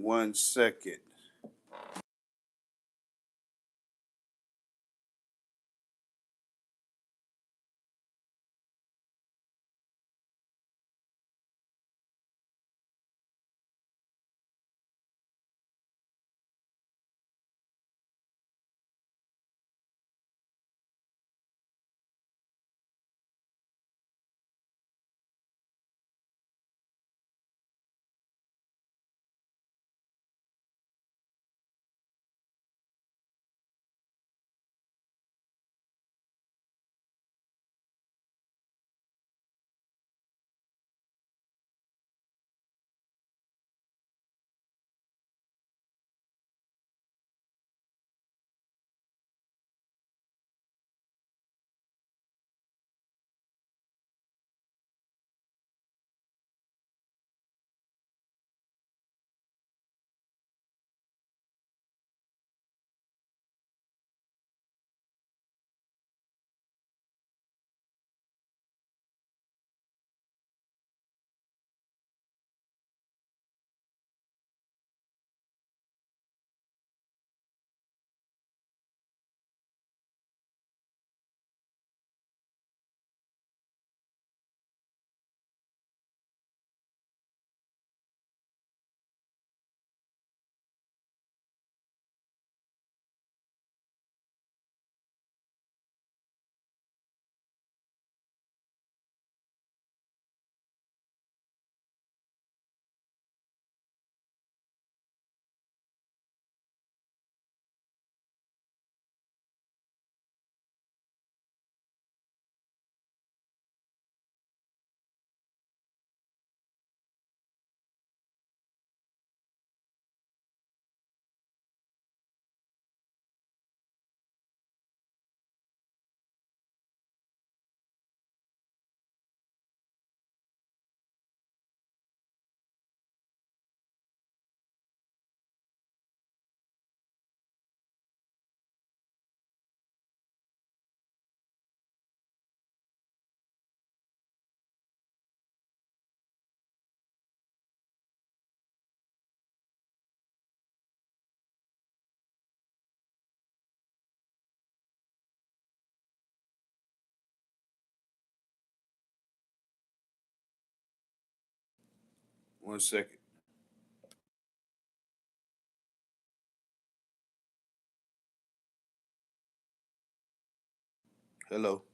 1 second. One second. Hello.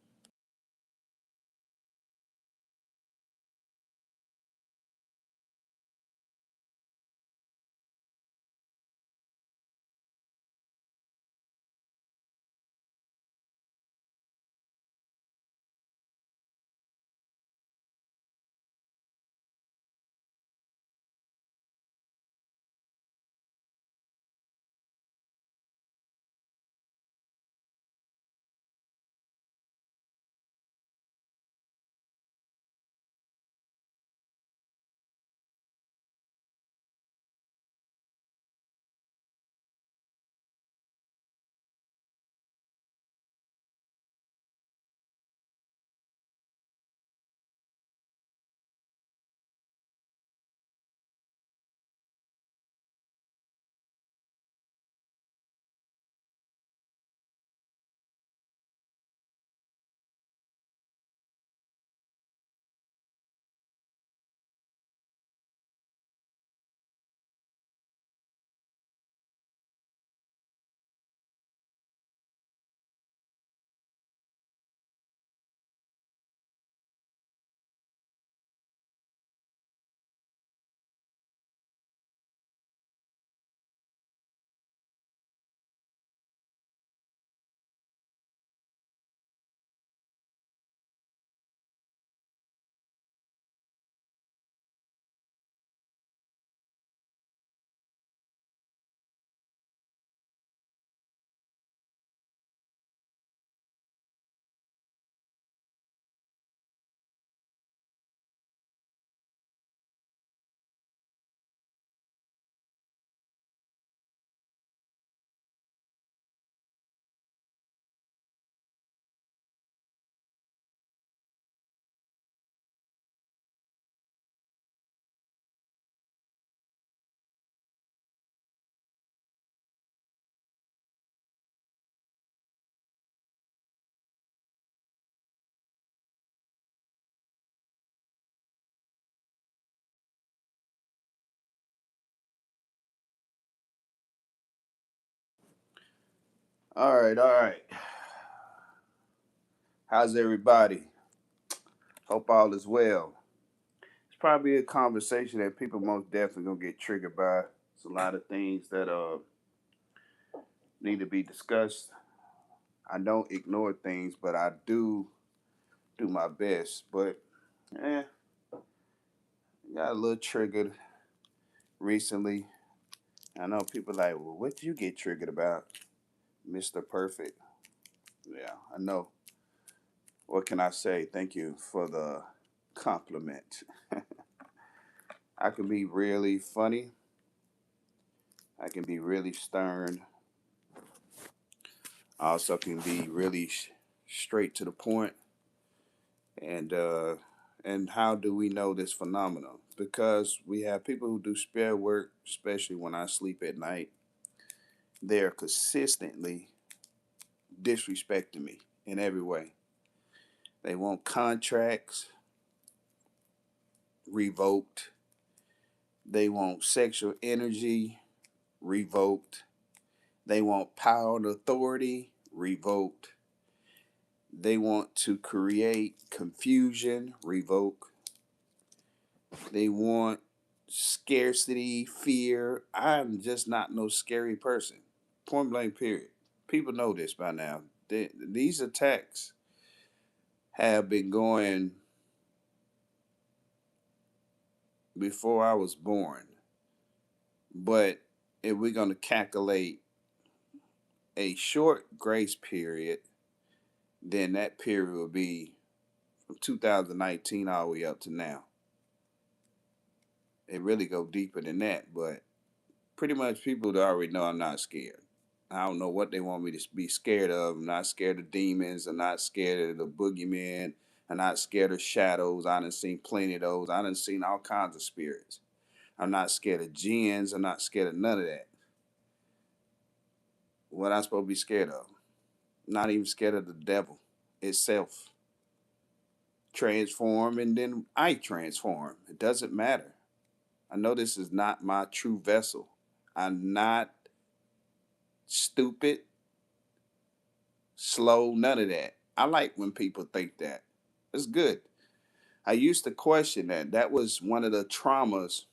All right, all right. How's everybody? Hope all is well. It's probably a conversation that people most definitely gonna get triggered by. It's a lot of things that need to be discussed. I don't ignore things, but I do my best. But eh, got a little triggered recently. I know people like, well, what did you get triggered about, Mr. Perfect? Yeah, I know. What can I say? Thank you for the compliment. I can be really funny. I can be really stern. I also can be really straight to the point. And and how do we know this phenomenon? Because we have people who do spare work, especially when I sleep at night. They're consistently disrespecting me in every way. They want contracts revoked. They want sexual energy revoked. They want power and authority revoked. They want to create confusion, revoke. They want scarcity, fear. I'm just not no scary person. Point blank, period. People know this by now. These attacks have been going before I was born. But if we're going to calculate a short grace period, then that period will be from 2019 all the way up to now. It really go deeper than that, but pretty much people already know I'm not scared. I don't know what they want me to be scared of. I'm not scared of demons. I'm not scared of the boogeyman. I'm not scared of shadows. I done seen plenty of those. I done seen all kinds of spirits. I'm not scared of jinns. I'm not scared of none of that. What I supposed to be scared of? Not even scared of the devil itself. Transform and then I transform. It doesn't matter. I know this is not my true vessel. I'm not stupid, slow, none of that. I like when people think that. It's good. I used to question that. That was one of the traumas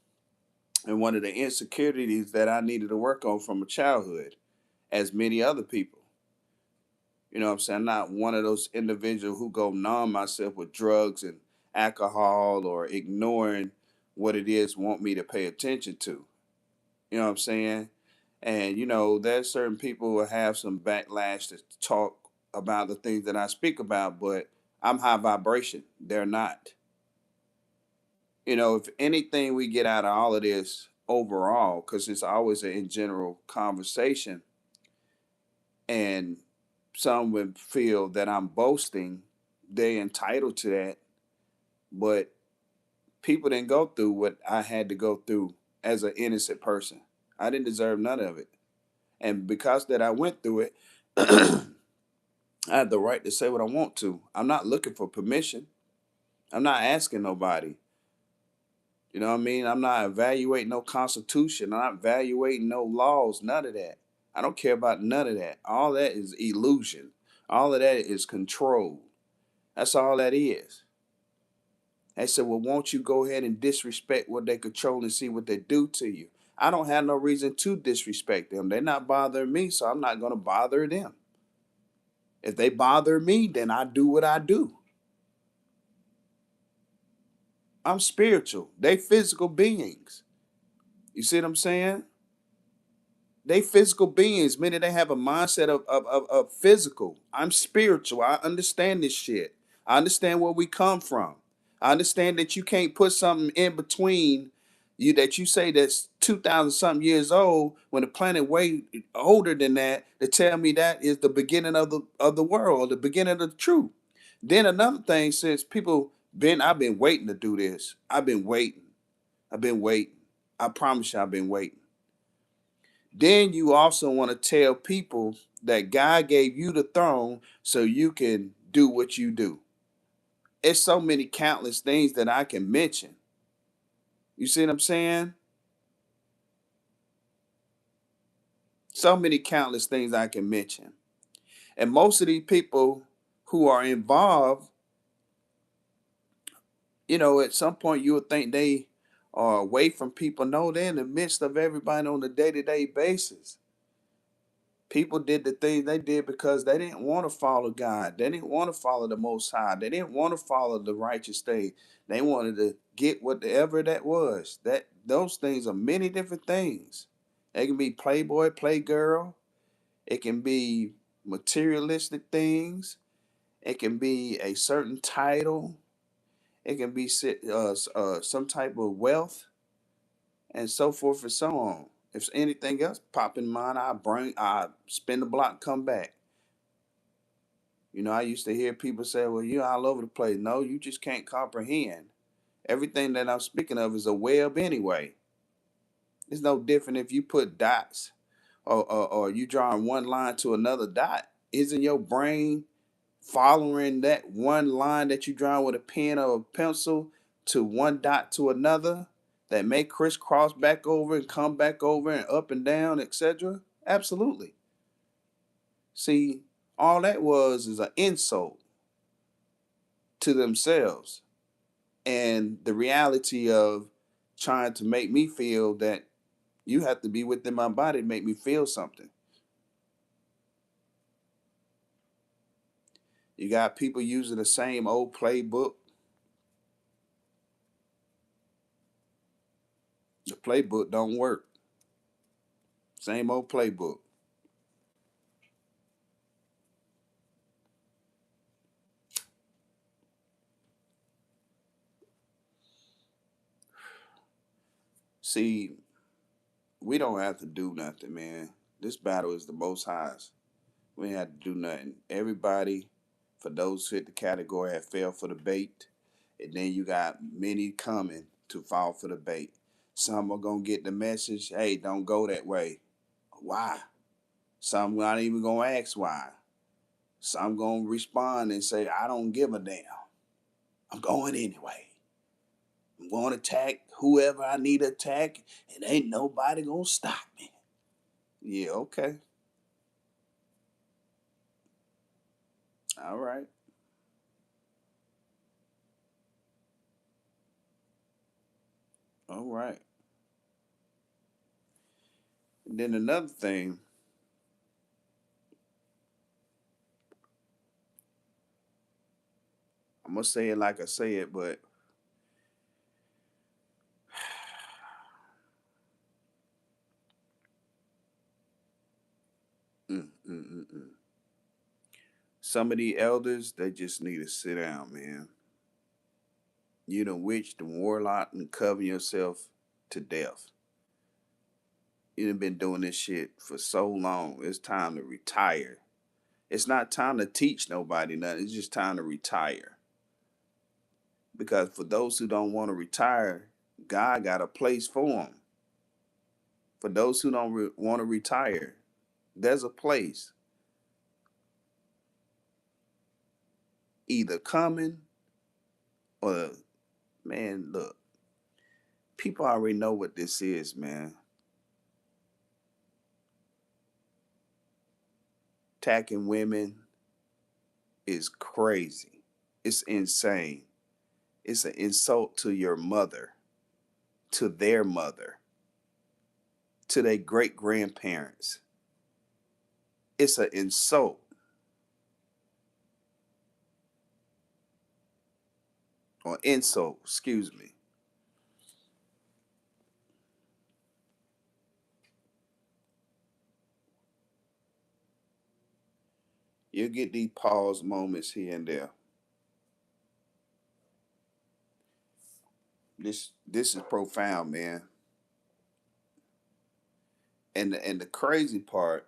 and one of the insecurities that I needed to work on from a childhood, as many other people. You know what I'm saying? I'm not one of those individuals who go numb myself with drugs and alcohol or ignoring what it is want me to pay attention to. You know what I'm saying? And there's certain people who have some backlash to talk about the things that I speak about, but I'm high vibration. They're not. If anything we get out of all of this overall, because it's always an in general conversation, and some would feel that I'm boasting, they entitled to that, but people didn't go through what I had to go through as an innocent person. I didn't deserve none of it. And because that I went through it, I have the right to say what I want to. I'm not looking for permission. I'm not asking nobody. You know what I mean? I'm not evaluating no constitution. I'm not evaluating no laws, none of that. I don't care about none of that. All that is illusion. All of that is control. That's all that is. They said, well, won't you go ahead and disrespect what they control and see what they do to you? I don't have no reason to disrespect them. They're not bothering me, so I'm not going to bother them. If they bother me, then I do what I do. I'm spiritual. They physical beings. You see what I'm saying? They physical beings, meaning they have a mindset of physical. I'm spiritual. I understand this shit. I understand where we come from. I understand that you can't put something in between you that you say that's 2,000 something years old when the planet way older than that to tell me that is the beginning of the world, the beginning of the truth. Then another thing, since people I've been waiting to do this. I've been waiting. I've been waiting. I promise you I've been waiting. Then you also want to tell people that God gave you the throne so you can do what you do. It's so many countless things that I can mention. You see what I'm saying? So many countless things I can mention. And most of these people who are involved, at some point you would think they are away from people. No, they're in the midst of everybody on a day-to-day basis. People did the things they did because they didn't want to follow God. They didn't want to follow the Most High. They didn't want to follow the righteous thing. They wanted to get whatever that was. That those things are many different things. It can be playboy, playgirl. It can be materialistic things. It can be a certain title. It can be some type of wealth, and so forth and so on. If anything else pop in mind, I spin the block, come back. I used to hear people say, "Well, you're all over the place." No, you just can't comprehend. Everything that I'm speaking of is a web anyway. It's no different if you put dots or you drawing one line to another dot. Isn't your brain following that one line that you draw with a pen or a pencil to one dot to another that may crisscross back over and come back over and up and down, etc.? Absolutely. See, all that was is an insult to themselves and the reality of trying to make me feel that you have to be within my body to make me feel something. You got people using the same old playbook. The playbook don't work. Same old playbook. See, we don't have to do nothing, man. This battle is the most highest. We ain't have to do nothing. Everybody, for those who hit the category, have fell for the bait. And then you got many coming to fall for the bait. Some are gonna get the message, hey, don't go that way. Why? Some not even gonna ask why. Some gonna respond and say, I don't give a damn. I'm going anyway. I'm gonna attack whoever I need to attack, and ain't nobody gonna stop me. Yeah, okay. All right. All right. And then another thing, I'm gonna say it like I say it, but mm. Some of the elders, they just need to sit down, man. You done witched and warlock and cover yourself to death. You done been doing this shit for so long. It's time to retire. It's not time to teach nobody nothing. It's just time to retire. Because for those who don't want to retire, God got a place for them. For those who don't want to retire, there's a place either coming or, man, look, people already know what this is, man. Attacking women is crazy. It's insane. It's an insult to your mother, to their mother, to their great grandparents. It's an insult or insult, excuse me. You'll get these pause moments here and there. This is profound, man. And the crazy part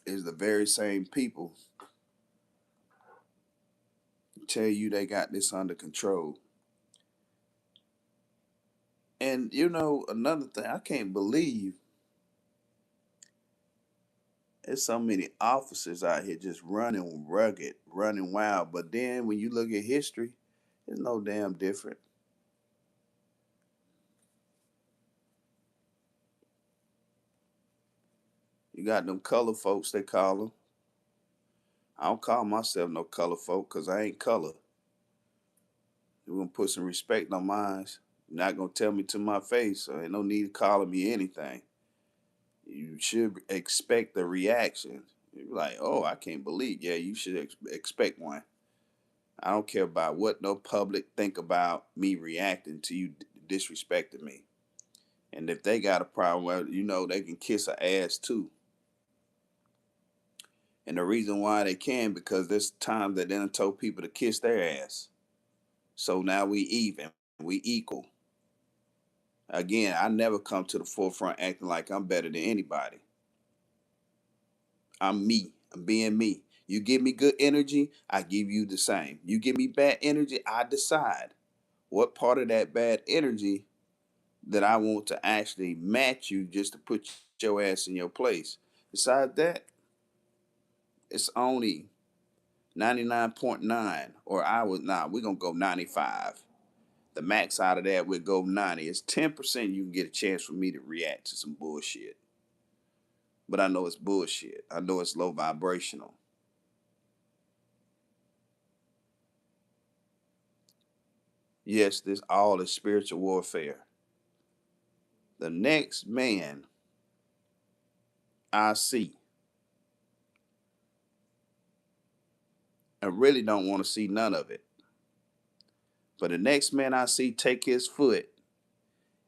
is the very same people tell you they got this under control. And another thing, I can't believe there's so many officers out here just running rugged, running wild. But then when you look at history, it's no damn different. You got them color folks, they call them. I don't call myself no color folk because I ain't color. You're going to put some respect on mine. You're not going to tell me to my face, so ain't no need of calling me anything. You should expect the reaction. You're like, oh, I can't believe. Yeah, you should expect one. I don't care about what no public think about me reacting to you disrespecting me. And if they got a problem, well, they can kiss her ass too. And the reason why they can, because there's times that they done told people to kiss their ass. So now we even, we equal. Again, I never come to the forefront acting like I'm better than anybody. I'm me. I'm being me. You give me good energy, I give you the same. You give me bad energy, I decide what part of that bad energy that I want to actually match you just to put your ass in your place. Besides that, it's only 99.9, or we're gonna go 95. The max out of that would go 90. It's 10% you can get a chance for me to react to some bullshit. But I know it's bullshit. I know it's low vibrational. Yes, this all is spiritual warfare. The next man I see, I really don't want to see none of it. But the next man I see take his foot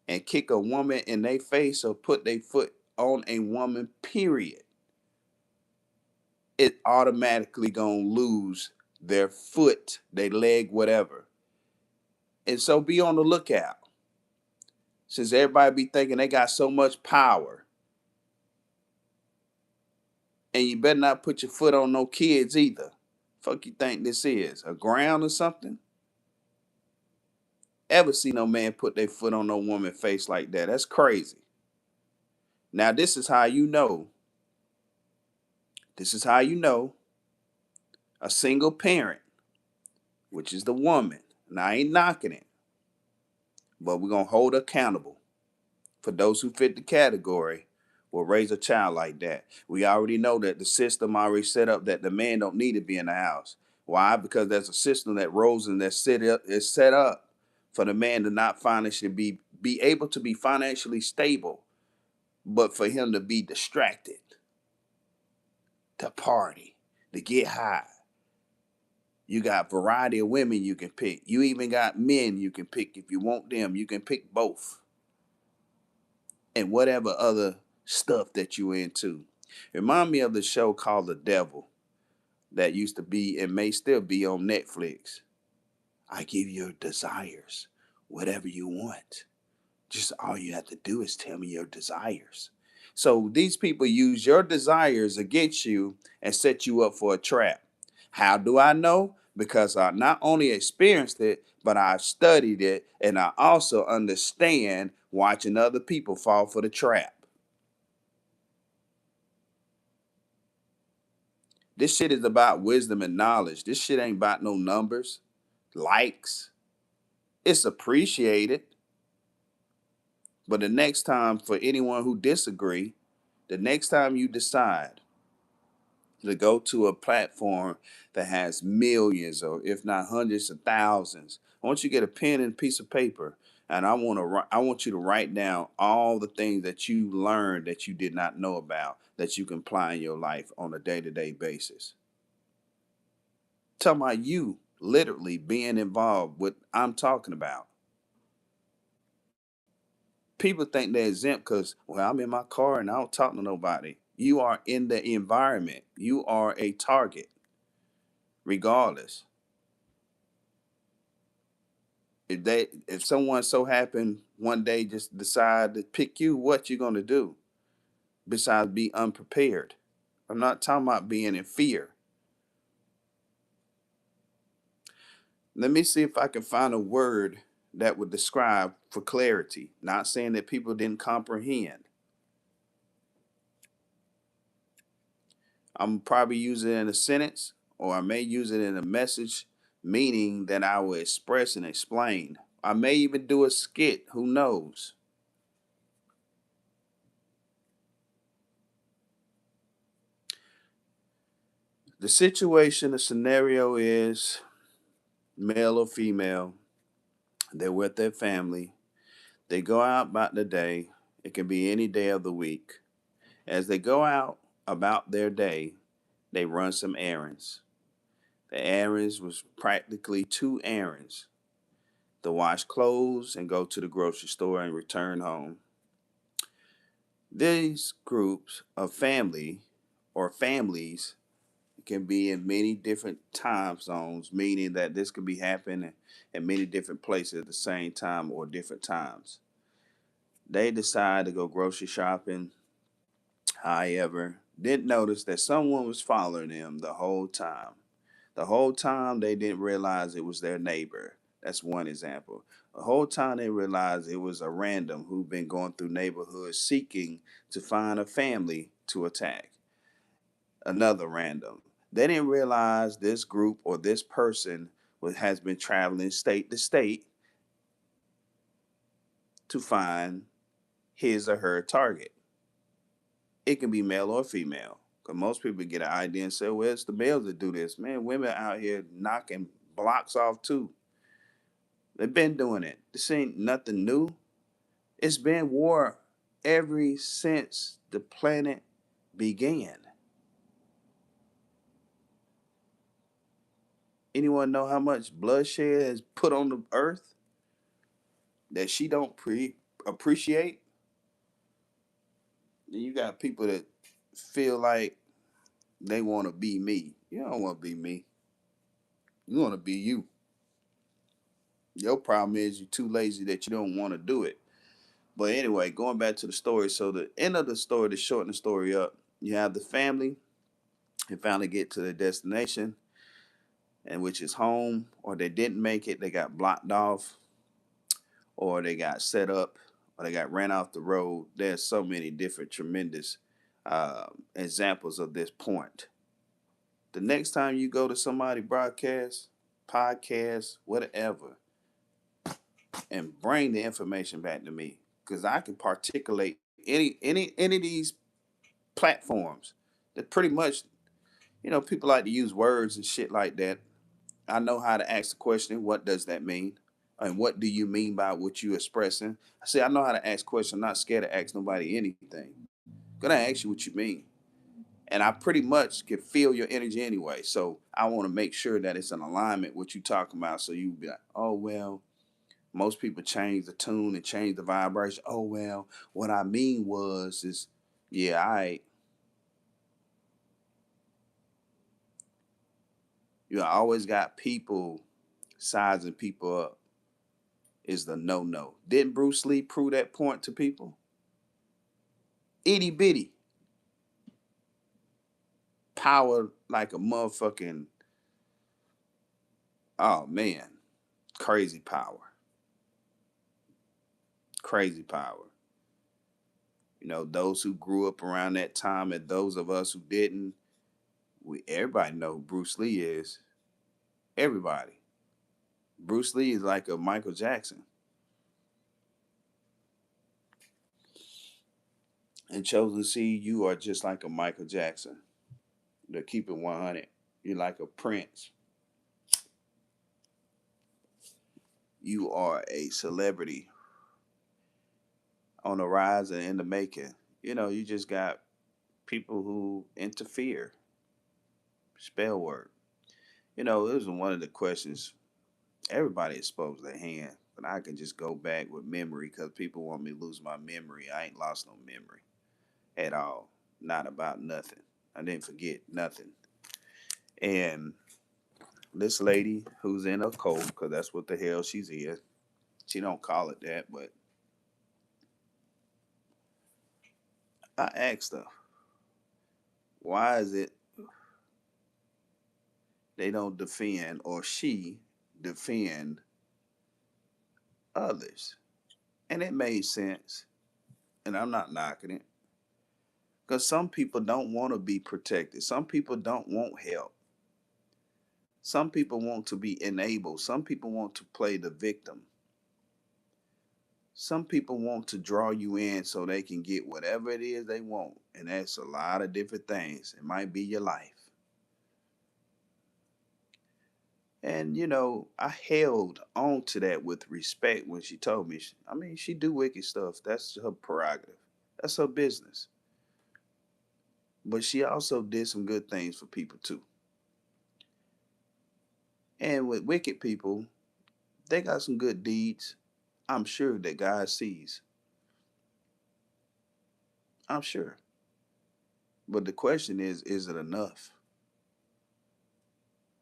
and kick a woman in their face or put their foot on a woman, period, it automatically gonna lose their foot, their leg, whatever. And so be on the lookout. Since everybody be thinking they got so much power, and you better not put your foot on no kids either. Fuck you think this is? A ground or something? Ever see no man put their foot on no woman face like that? That's crazy. Now this is how you know. This is how you know a single parent, which is the woman. And I ain't knocking it, but we're gonna hold her accountable. For those who fit the category, will raise a child like that. We already know that the system already set up that the man don't need to be in the house. Why? Because there's a system that rolls and that is set up for the man to not financially be able to be financially stable, but for him to be distracted, to party, to get high. You got variety of women you can pick. You even got men you can pick if you want them. You can pick both. And whatever other stuff that you into. Remind me of the show called The Devil that used to be and may still be on Netflix. I give your desires, whatever you want. Just all you have to do is tell me your desires. So these people use your desires against you and set you up for a trap. How do I know? Because I not only experienced it, but I've studied it and I also understand watching other people fall for the trap. This shit is about wisdom and knowledge. This shit ain't about no numbers, likes. It's appreciated. But the next time, for anyone who disagree, the next time you decide to go to a platform that has millions or if not hundreds of thousands, I want you to get a pen and a piece of paper, and I want you to write down all the things that you learned that you did not know about that you can apply in your life on a day-to-day basis. Talking about you literally being involved with I'm talking about. People think they're exempt because, well, I'm in my car and I don't talk to nobody. You are in the environment. You are a target, regardless. If someone so happened one day just decide to pick you, what you gonna do besides be unprepared? I'm not talking about being in fear. Let me see if I can find a word that would describe for clarity. Not saying that people didn't comprehend. I'm probably using it in a sentence, or I may use it in a message, meaning that I will express and explain. I may even do a skit, who knows? The situation, the scenario is male or female, they're with their family, they go out about the day, it can be any day of the week. As they go out about their day, they run some errands. The errands was practically two errands: to wash clothes and go to the grocery store and return home. These groups of family or families can be in many different time zones, meaning that this could be happening in many different places at the same time or different times. They decide to go grocery shopping, however, didn't notice that someone was following them the whole time. The whole time they didn't realize it was their neighbor. That's one example. The whole time they realized it was a random who'd been going through neighborhoods seeking to find a family to attack. Another random. They didn't realize this group or this person has been traveling state to state to find his or her target. It can be male or female. Because most people get an idea and say, well, it's the males that do this. Man, women out here knocking blocks off too. They've been doing it. This ain't nothing new. It's been war ever since the planet began. Anyone know how much bloodshed has put on the earth that she don't appreciate? Then you got people that feel like they want to be me. You don't want to be me. You want to be you. Your problem is you're too lazy that you don't want to do it. But anyway, going back to the story. So the end of the story, to shorten the story up, you have the family and finally get to their destination, and which is home, or they didn't make it, they got blocked off, or they got set up, or they got ran off the road. There's so many different tremendous examples of this point. The next time you go to somebody broadcast, podcast, whatever, and bring the information back to me, because I can particulate any of these platforms that pretty much, people like to use words and shit like that. I know how to ask the question, what does that mean? And what do you mean by what you expressing? I say I know how to ask questions. I'm not scared to ask nobody anything. I'm gonna ask you what you mean. And I pretty much can feel your energy anyway. So I want to make sure that it's in alignment with what you talking about. So you be like, oh well, most people change the tune and change the vibration. Oh well, what I mean was is, yeah, you always got people sizing people up is the no no. Didn't Bruce Lee prove that point to people? Itty bitty power like a motherfucking, oh man, crazy power, crazy power. Those who grew up around that time and those of us who didn't, we everybody know who Bruce Lee is. Everybody. Bruce Lee is like a Michael Jackson. And Chosen C, you are just like a Michael Jackson. To keep it 100, you're like a prince. You are a celebrity on the rise and in the making. You just got people who interfere. Spell word. This was one of the questions. Everybody exposed their hand, but I can just go back with memory because people want me to lose my memory. I ain't lost no memory at all. Not about nothing. I didn't forget nothing. And this lady who's in a cult, because that's what the hell she's in. She don't call it that, but I asked her, why is it they don't defend or she defend others? And it made sense. And I'm not knocking it. Because some people don't want to be protected. Some people don't want help. Some people want to be enabled. Some people want to play the victim. Some people want to draw you in so they can get whatever it is they want. And that's a lot of different things. It might be your life. And I held on to that with respect when she told me. I mean, she do wicked stuff. That's her prerogative. That's her business. But she also did some good things for people too. And with wicked people, they got some good deeds. I'm sure that God sees. I'm sure. But the question is it enough?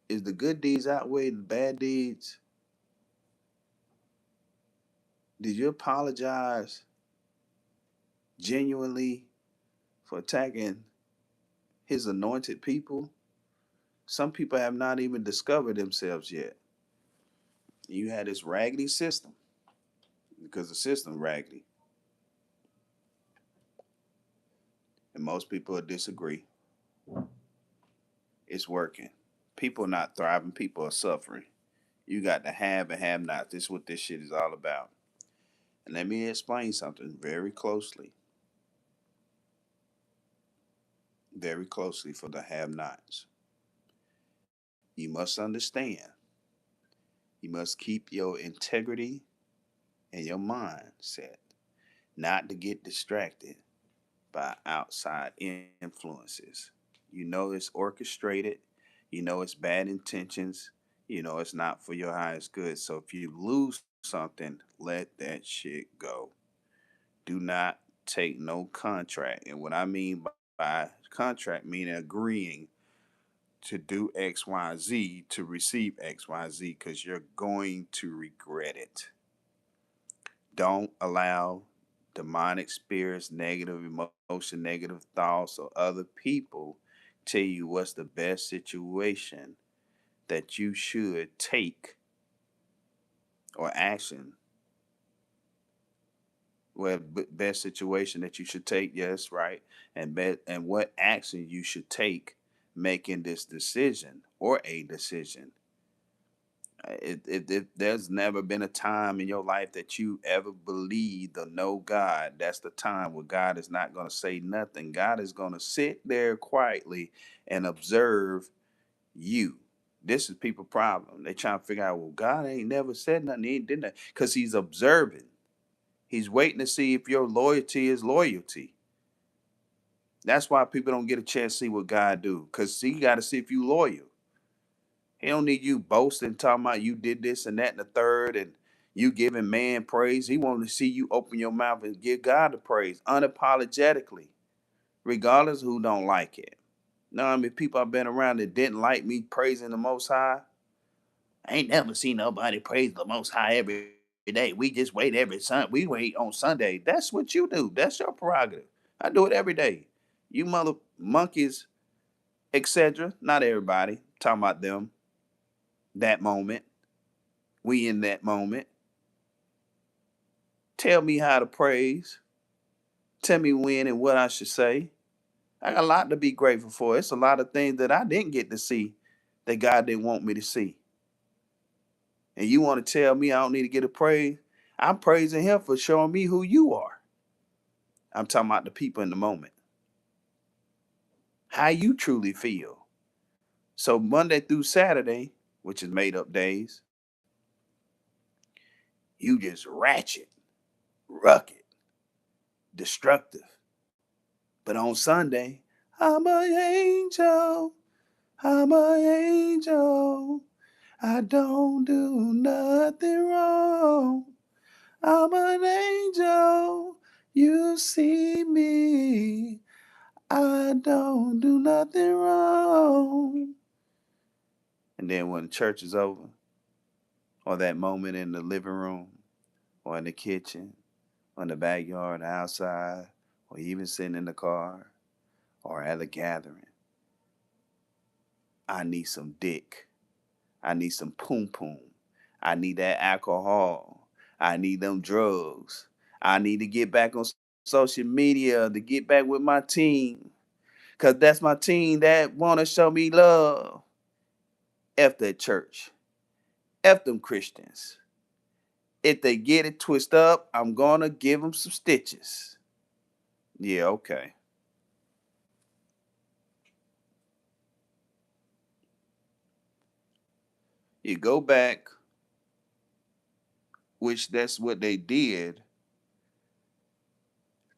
Is the good deeds outweigh the bad deeds? Did you apologize genuinely for attacking his anointed people? Some people have not even discovered themselves yet. You had this raggedy system because the system raggedy, and most people disagree. It's working. People are not thriving. People are suffering. You got to have and have not. This is what this shit is all about. And let me explain something very closely for the have nots. You must understand, you must keep your integrity and your mindset not to get distracted by outside influences. You know it's orchestrated, you know it's bad intentions, you know it's not for your highest good. So if you lose something, let that shit go. Do not take no contract. And what I mean by contract, meaning agreeing to do XYZ to receive XYZ because you're going to regret it. Don't allow demonic spirits, negative emotion, negative thoughts, or other people tell you what's the best situation that you should take or action. Well, best situation that you should take, yes, right, and what action you should take making this decision or a decision. There's never been a time in your life that you ever believed or know God. That's the time where God is not going to say nothing. God is going to sit there quietly and observe you. This is people' problem. They trying to figure out, well, God ain't never said nothing. He ain't did that because He's observing. He's waiting to see if your loyalty is loyalty. That's why people don't get a chance to see what God do because He got to see if you loyal. He don't need you boasting, talking about you did this and that and the third, and you giving man praise. He wants to see you open your mouth and give God the praise unapologetically, regardless of who don't like it. Now, I mean, people I've been around that didn't like me praising the Most High. I ain't never seen nobody praise the Most High every day. We just wait every Sunday. We wait on Sunday. That's what you do. That's your prerogative. I do it every day. You mother monkeys, etc. Not everybody. Talking about them. That moment. We in that moment. Tell me how to praise. Tell me when and what I should say. I got a lot to be grateful for. It's a lot of things that I didn't get to see that God didn't want me to see. And you want to tell me I don't need to get a praise? I'm praising Him for showing me who you are. I'm talking about the people in the moment. How you truly feel. So Monday through Saturday, which is made up days, you just ratchet, rugged, destructive. But on Sunday, I'm an angel. I'm an angel. I don't do nothing wrong. I'm an angel. You see me. I don't do nothing wrong. And then when church is over, or that moment in the living room, or in the kitchen, or in the backyard, outside, or even sitting in the car, or at a gathering, I need some dick. I need some poom poom. I need that alcohol. I need them drugs. I need to get back on social media to get back with my team. Cause that's my team that wanna show me love. F that church. F them Christians. If they get it twisted up, I'm gonna give them some stitches. Yeah, okay. You go back, which that's what they did,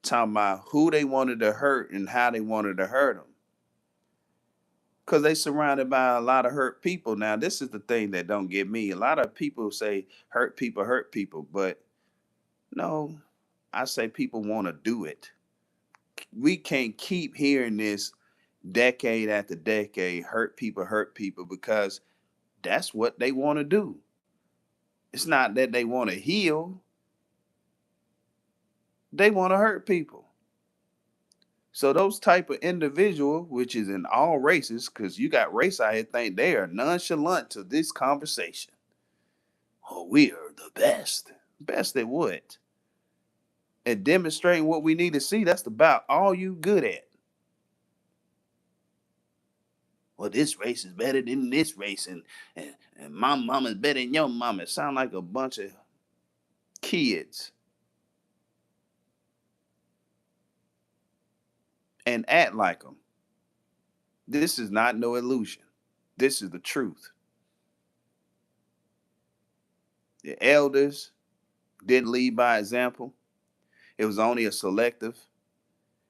talking about who they wanted to hurt and how they wanted to hurt them. Because they surrounded by a lot of hurt people. Now, this is the thing that don't get me. A lot of people say hurt people, but no, I say people want to do it. We can't keep hearing this decade after decade, hurt people, because that's what they want to do. It's not that they want to heal, they want to hurt people. So those type of individual, which is in all races, because you got race out here think they are nonchalant to this conversation. Oh, we are the best. Best at what? At demonstrating what we need to see. That's about all you good at. Well, this race is better than this race, and my mama's better than your mama. It sound like a bunch of kids and act like them. This is not no illusion. This is the truth. The elders didn't lead by example. It was only a selective.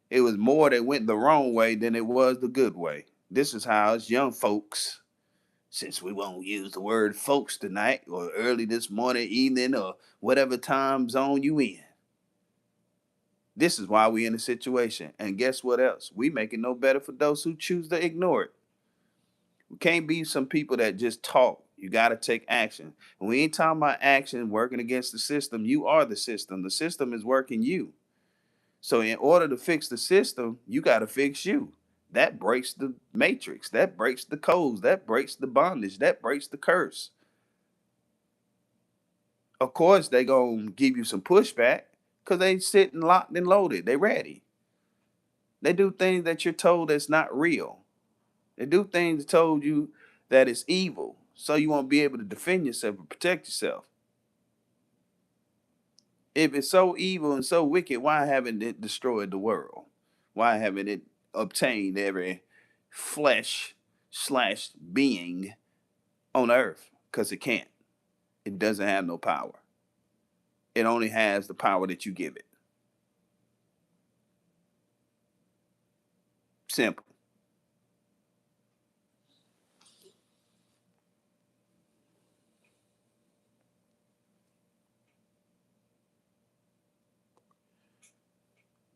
It was more that went the wrong way than it was the good way. This is how us young folks, since we won't use the word folks tonight or early this morning, evening, or whatever time zone you in. This is why we in a situation. And guess what else? We make it no better for those who choose to ignore it. We can't be some people that just talk. You got to take action. And we ain't talking about action working against the system. You are the system. The system is working you. So in order to fix the system, you got to fix you. That breaks the matrix. That breaks the codes. That breaks the bondage. That breaks the curse. Of course, they gonna give you some pushback because they sitting locked and loaded. They ready. They do things that you're told that's not real. They do things that told you that it's evil. So you won't be able to defend yourself and protect yourself. If it's so evil and so wicked, why haven't it destroyed the world? Why haven't it obtained every flesh slash being on earth? Because it can't. It doesn't have no power. It only has the power that you give it. Simple.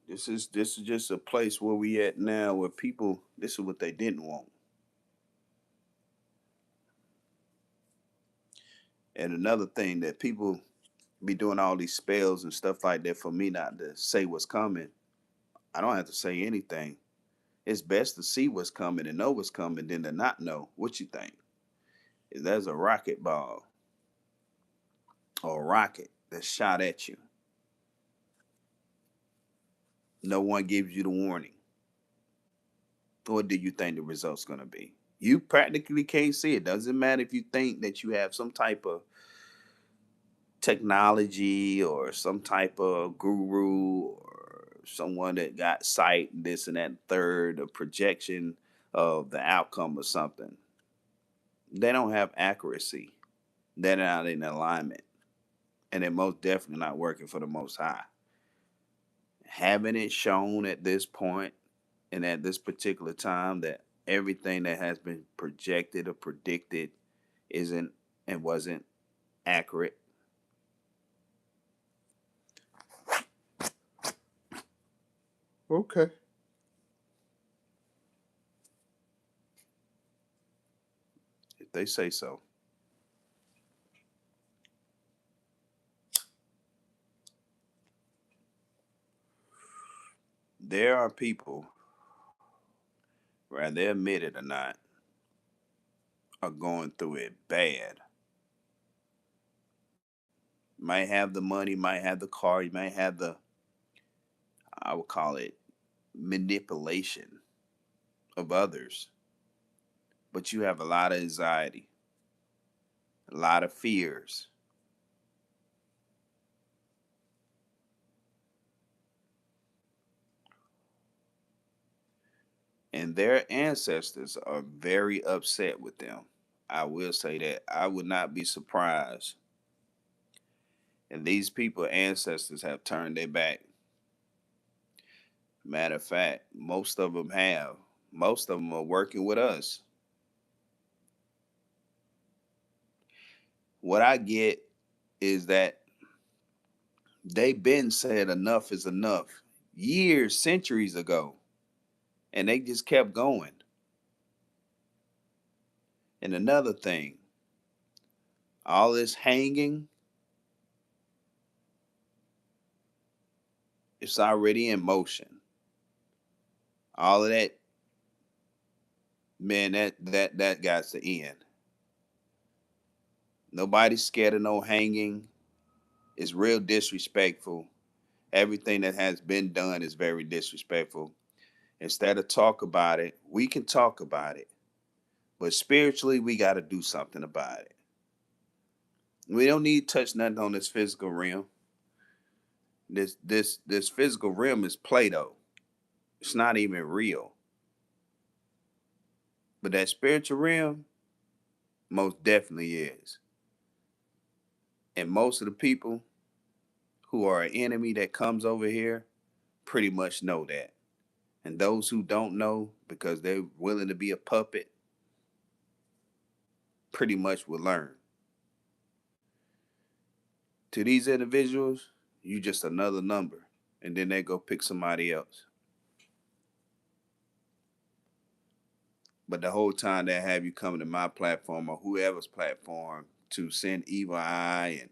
This is just a place where we at now where people, this is what they didn't want. And another thing that people be doing all these spells and stuff like that for me not to say what's coming. I don't have to say anything. It's best to see what's coming and know what's coming than to not know. What you think? If there's a rocket ball or a rocket that's shot at you, no one gives you the warning. What do you think the result's gonna be? You practically can't see it. Doesn't matter if you think that you have some type of technology or some type of guru or someone that got sight, this and that, and third, a projection of the outcome of something. They don't have accuracy. They're not in alignment. And they're most definitely not working for the most high. Having it shown at this point and at this particular time that everything that has been projected or predicted isn't and wasn't accurate. Okay. If they say so. There are people, whether they admit it or not, are going through it bad. Might have the money, might have the car, you might have the, I would call it, manipulation of others, but you have a lot of anxiety, a lot of fears. And their ancestors are very upset with them. I will say that I would not be surprised. And these people, ancestors, have turned their back. Matter of fact, most of them have. Most of them are working with us. What I get is that they been said enough is enough years, centuries ago, and they just kept going. And another thing, all this hanging, it's already in motion. All of that, man, that got to end. Nobody's scared of no hanging. It's real disrespectful. Everything that has been done is very disrespectful. Instead of talk about it, we can talk about it, but spiritually, we got to do something about it. We don't need to touch nothing on this physical realm. This physical realm is Play-Doh. It's not even real. But that spiritual realm most definitely is. And most of the people who are an enemy that comes over here pretty much know that. And those who don't know because they're willing to be a puppet pretty much will learn. To these individuals, you just another number. And then they go pick somebody else. But the whole time they have you coming to my platform or whoever's platform to send evil eye and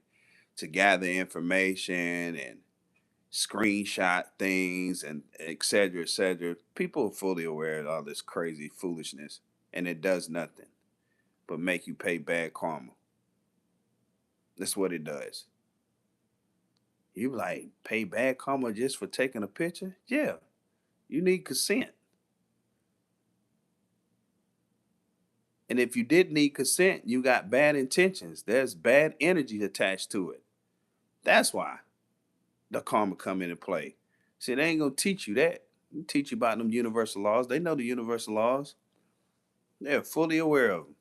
to gather information and screenshot things and et cetera, et cetera. People are fully aware of all this crazy foolishness, and it does nothing but make you pay bad karma. That's what it does. You like pay bad karma just for taking a picture? Yeah, you need consent. And if you didn't need consent, you got bad intentions. There's bad energy attached to it. That's why the karma come into play. See, they ain't gonna teach you that. They teach you about them universal laws. They know the universal laws. They're fully aware of them.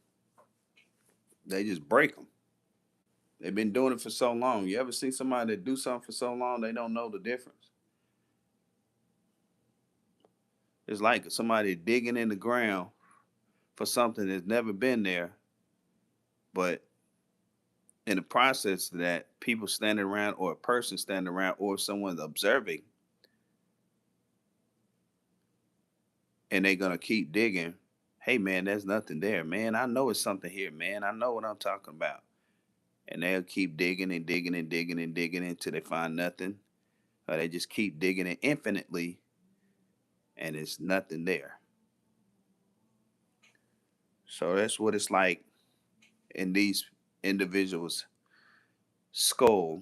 They just break them. They've been doing it for so long. You ever see somebody that do something for so long they don't know the difference? It's like somebody digging in the ground for something that's never been there, but in the process of that, people standing around or a person standing around or someone's observing and they're gonna keep digging. Hey man, there's nothing there, man. I know it's something here, man. I know what I'm talking about. And they'll keep digging and digging and digging and digging until they find nothing. Or they just keep digging it infinitely and it's nothing there. So that's what it's like in these individuals' skull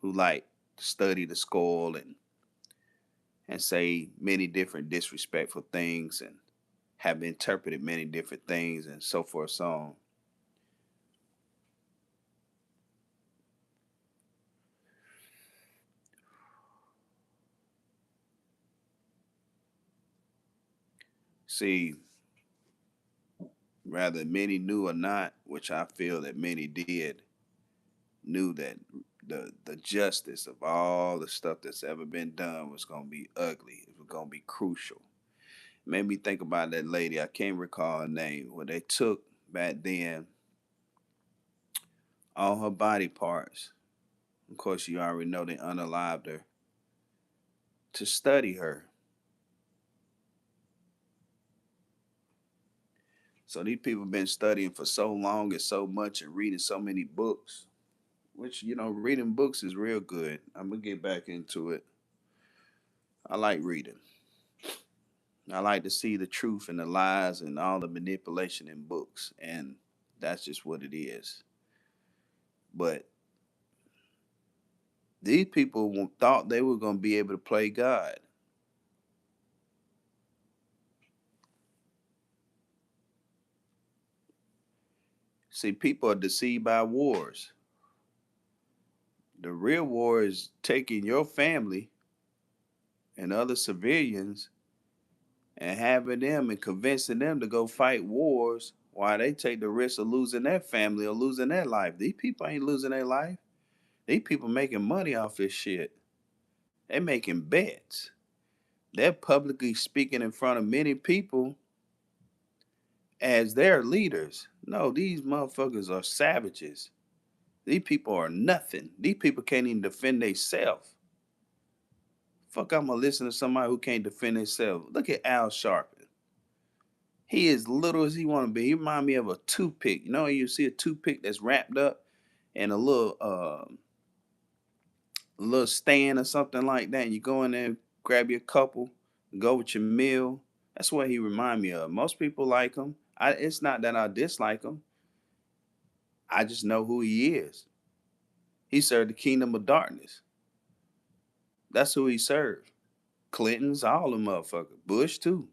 who like study the skull and say many different disrespectful things and have interpreted many different things and so forth so on. See, rather many knew or not, which I feel that many did, knew that the justice of all the stuff that's ever been done was gonna be ugly. It was gonna be crucial. Made me think about that lady. I can't recall her name. Where they took back then all her body parts. Of course, you already know they unalived her to study her. So these people been studying for so long and so much and reading so many books, which reading books is real good. I'm gonna get back into it. I like reading. I like to see the truth and the lies and all the manipulation in books, and that's just what it is. But these people thought they were gonna be able to play God. See, people are deceived by wars. The real war is taking your family and other civilians and having them and convincing them to go fight wars Why they take the risk of losing their family or losing their life? These people ain't losing their life. These people making money off this shit. They making bets. They're publicly speaking in front of many people as their leaders. No, these motherfuckers are savages. These people are nothing. These people can't even defend themselves. Fuck, I'm gonna listen to somebody who can't defend himself. Look at Al Sharpton. He is little as he want to be. He remind me of a toothpick. You know, you see a toothpick that's wrapped up in a little stand or something like that. And you go in there, grab your couple, go with your meal. That's what he remind me of. Most people like him. It's not that I dislike him. I just know who he is. He served the kingdom of darkness. That's who he served. Clinton's, all them motherfuckers. Bush too.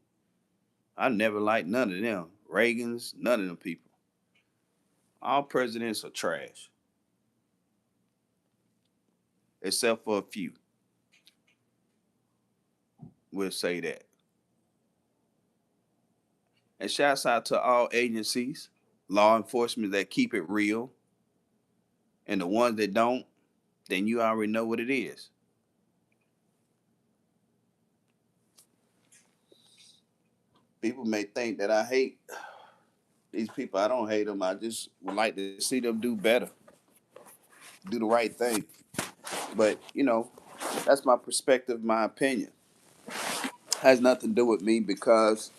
I never liked none of them. Reagan's, none of them people. All presidents are trash, except for a few. We'll say that. And shouts out to all agencies, law enforcement that keep it real, and the ones that don't, then you already know what it is. People may think that I hate these people. I don't hate them. I just would like to see them do better, do the right thing. But, that's my perspective, my opinion. Has nothing to do with me because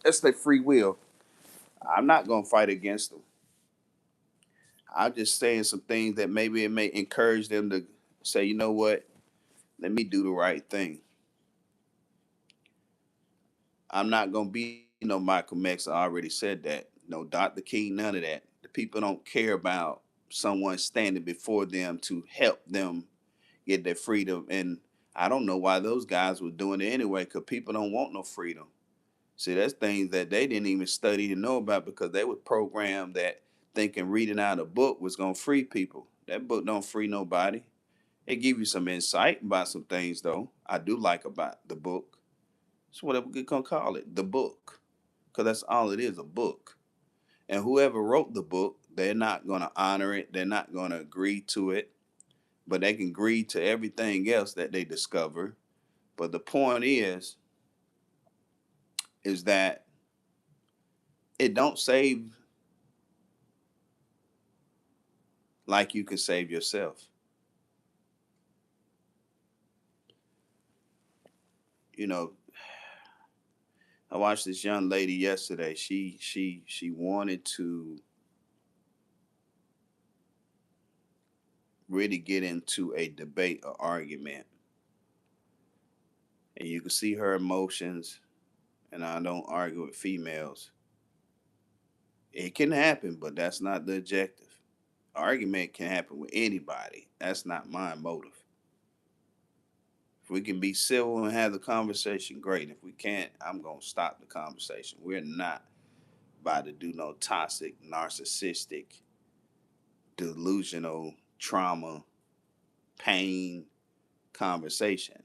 it's their free will. I'm not going to fight against them. I'm just saying some things that maybe it may encourage them to say, you know what, let me do the right thing. I'm not going to be no Michael X. I already said that. No Dr. King, none of that. The people don't care about someone standing before them to help them get their freedom. And I don't know why those guys were doing it anyway, because people don't want no freedom. See, that's things that they didn't even study to know about because they were programmed that thinking reading out a book was gonna free people. That book don't free nobody. It give you some insight about some things though. I do like about the book. It's whatever we gonna call it, the book, because that's all it is, a book. And whoever wrote the book, they're not gonna honor it. They're not gonna agree to it, but they can agree to everything else that they discover. But the point is that it don't save like you can save yourself. You know, I watched this young lady yesterday. She wanted to really get into a debate or argument, and you can see her emotions. And I don't argue with females. It can happen, but that's not the objective. Argument can happen with anybody. That's not my motive. If we can be civil and have the conversation, great. If we can't, I'm gonna stop the conversation. We're not about to do no toxic, narcissistic, delusional, trauma, pain conversation.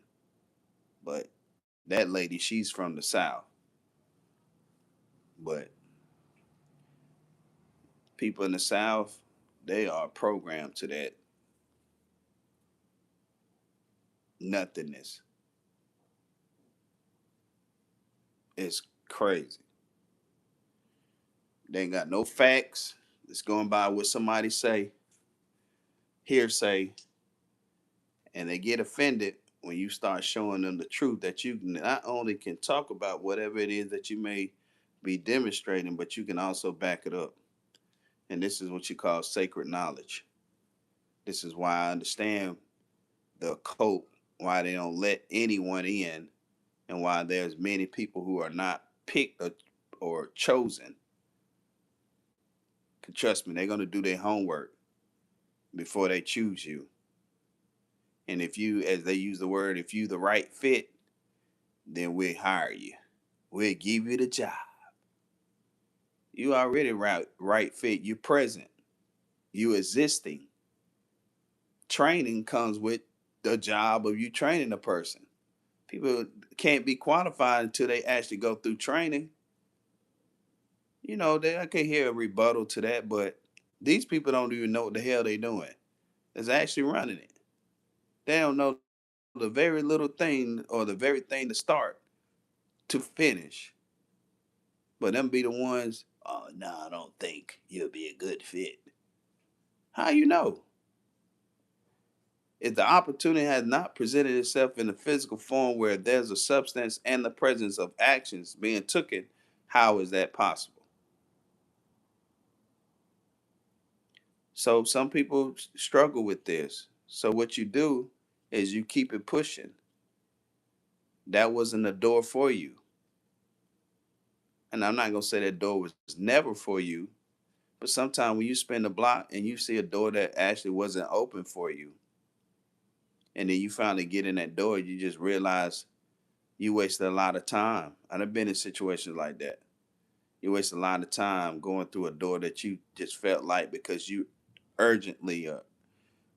But that lady, she's from the South. But people in the South, they are programmed to that nothingness. It's crazy. They ain't got no facts. It's going by what somebody say, hearsay, and they get offended when you start showing them the truth that you not only can talk about whatever it is that you may be demonstrating, but you can also back it up. And this is what you call sacred knowledge. This is why I understand the cult, why they don't let anyone in, and why there's many people who are not picked or chosen. Trust me, they're gonna do their homework before they choose you. And if you, as they use the word, if you the right fit, then we'll hire you. We'll give you the job. You already right fit. You present. You existing. Training comes with the job of you training a person. People can't be qualified until they actually go through training. I can hear a rebuttal to that, but these people don't even know what the hell they doing. That's actually running it. They don't know the very little thing or the very thing to start to finish. But them be the ones, oh no, I don't think you'll be a good fit. How you know? If the opportunity has not presented itself in a physical form where there's a substance and the presence of actions being taken, how is that possible? So some people struggle with this. So what you do is you keep it pushing. That wasn't a door for you. And I'm not gonna say that door was never for you, but sometimes when you spin the block and you see a door that actually wasn't open for you, and then you finally get in that door, you just realize you wasted a lot of time. I've been in situations like that. You waste a lot of time going through a door that you just felt like because you urgently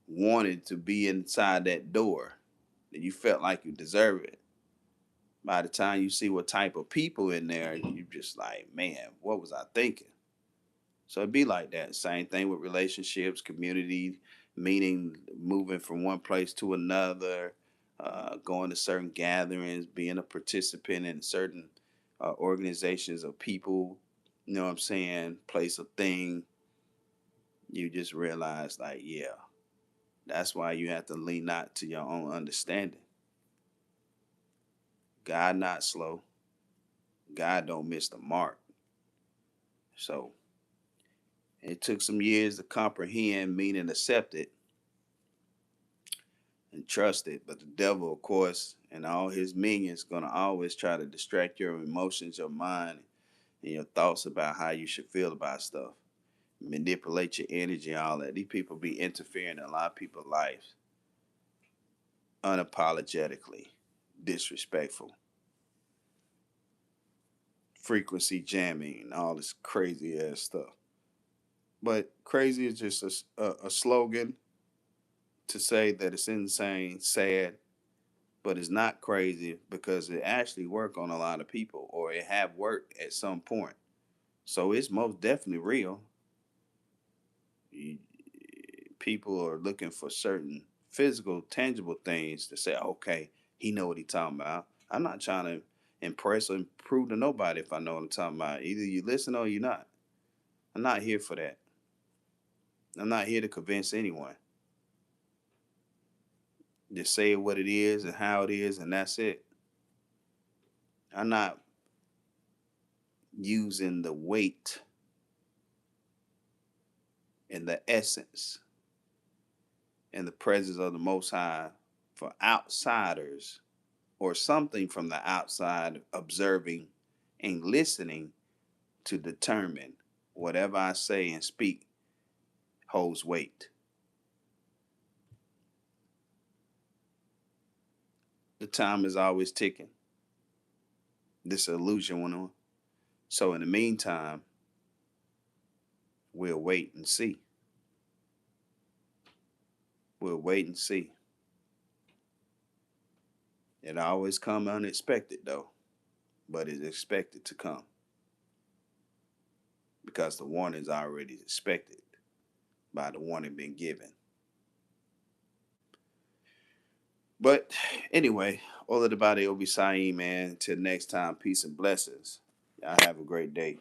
wanted to be inside that door, that you felt like you deserve it. By the time you see what type of people in there, you just like, man, what was I thinking? So it'd be like that. Same thing with relationships, community, meaning moving from one place to another, going to certain gatherings, being a participant in certain organizations of people. You know what I'm saying? Place a thing. You just realize, like, yeah, that's why you have to lean not to your own understanding. God not slow. God don't miss the mark. So it took some years to comprehend, meaning accept it and trust it. But the devil, of course, and all his minions gonna always try to distract your emotions, your mind, and your thoughts about how you should feel about stuff. Manipulate your energy, all that. These people be interfering in a lot of people's lives unapologetically, disrespectful, frequency jamming, and all this crazy ass stuff. But crazy is just a slogan to say that it's insane, sad, but it's not crazy because it actually work on a lot of people or it have worked at some point. So it's most definitely real. You- People are looking for certain physical, tangible things to say, okay, he know what he talking about. I'm not trying to impress or prove to nobody if I know what I'm talking about. Either you listen or you're not. I'm not here for that. I'm not here to convince anyone. Just say what it is and how it is, and that's it. I'm not using the weight and the essence and the presence of the Most High for outsiders or something from the outside observing and listening to determine whatever I say and speak holds weight. The time is always ticking. This illusion went on. So in the meantime, we'll wait and see. We'll wait and see. It always come unexpected though, but it's expected to come because the warning is already expected by the warning being given. But anyway, Olabade Olugbsean, man. Till next time, peace and blessings. Y'all have a great day.